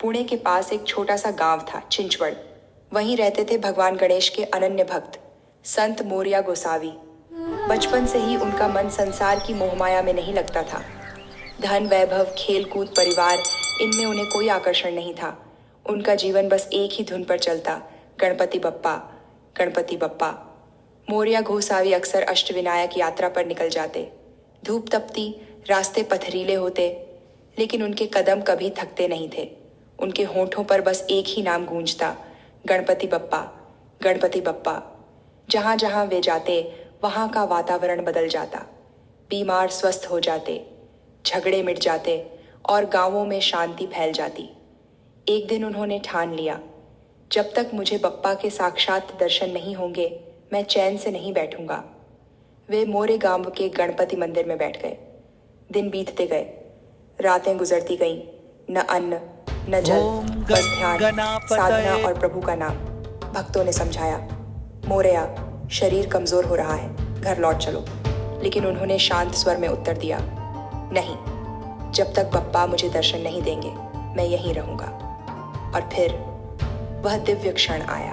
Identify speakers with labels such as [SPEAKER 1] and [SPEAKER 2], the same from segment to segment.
[SPEAKER 1] पुणे के पास एक छोटा सा गांव था, चिंचवड़। वहीं रहते थे भगवान गणेश के अनन्य भक्त संत मोरया गोसावी। बचपन से ही उनका मन संसार की मोहमाया में नहीं लगता था। धन, वैभव, खेलकूद, परिवार, इनमें उन्हें कोई आकर्षण नहीं था। उनका जीवन बस एक ही धुन पर चलता, गणपति बप्पा, गणपति बप्पा। मोरया गोसावी अक्सर अष्टविनायक यात्रा पर निकल जाते। धूप तपती, रास्ते पथरीले होते, लेकिन उनके कदम कभी थकते नहीं थे। उनके होठों पर बस एक ही नाम गूंजता, गणपति बप्पा, गणपति बप्पा। जहाँ जहाँ वे जाते, वहाँ का वातावरण बदल जाता। बीमार स्वस्थ हो जाते, झगड़े मिट जाते और गांवों में शांति फैल जाती। एक दिन उन्होंने ठान लिया, जब तक मुझे बप्पा के साक्षात दर्शन नहीं होंगे, मैं चैन से नहीं बैठूंगा। वे मोरे गांव के गणपति मंदिर में बैठ गए। दिन बीतते गए, रातें गुजरती गईं। न अन्न, न जल, बस ध्यान, साधना और प्रभु का नाम। भक्तों ने समझाया, मोरया, शरीर कमजोर हो रहा है, घर लौट चलो। लेकिन उन्होंने शांत स्वर में उत्तर दिया, नहीं, जब तक बप्पा मुझे दर्शन नहीं देंगे, मैं यहीं रहूंगा। और फिर वह दिव्य क्षण आया।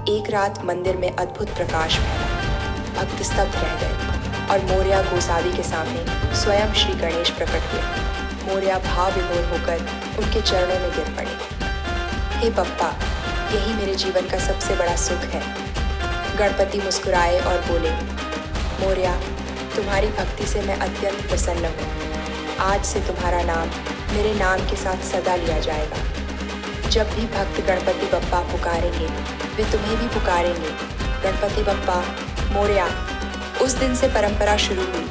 [SPEAKER 1] एक रात मंदिर में अद्भुत प्रकाश फैला। भक्त स्तब्ध रह गए और मोरया गोसावी के सामने स्वयं श्री गणेश प्रकट हुए। मोरया भाव विभोर होकर उनके चरणों में गिर पड़े। हे बप्पा, यही मेरे जीवन का सबसे बड़ा सुख है। गणपति मुस्कुराए और बोले, मोरया, तुम्हारी भक्ति से मैं अत्यंत प्रसन्न हूँ। आज से तुम्हारा नाम मेरे नाम के साथ सदा लिया जाएगा। जब भी भक्त गणपति बप्पा पुकारेंगे, वे तुम्हें भी पुकारेंगे, गणपति बप्पा मोरया। उस दिन से परंपरा शुरू हुई।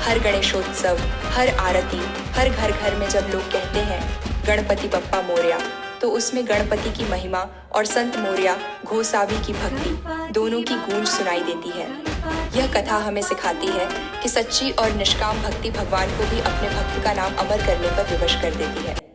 [SPEAKER 1] हर गणेशोत्सव, हर आरती, हर घर घर में जब लोग कहते हैं गणपति बप्पा मोरया, तो उसमें गणपति की महिमा और संत मोरया गोसावी की भक्ति दोनों की गूंज सुनाई देती है। यह कथा हमें सिखाती है कि सच्ची और निष्काम भक्ति भगवान को भी अपने भक्त का नाम अमर करने पर विवश कर देती है।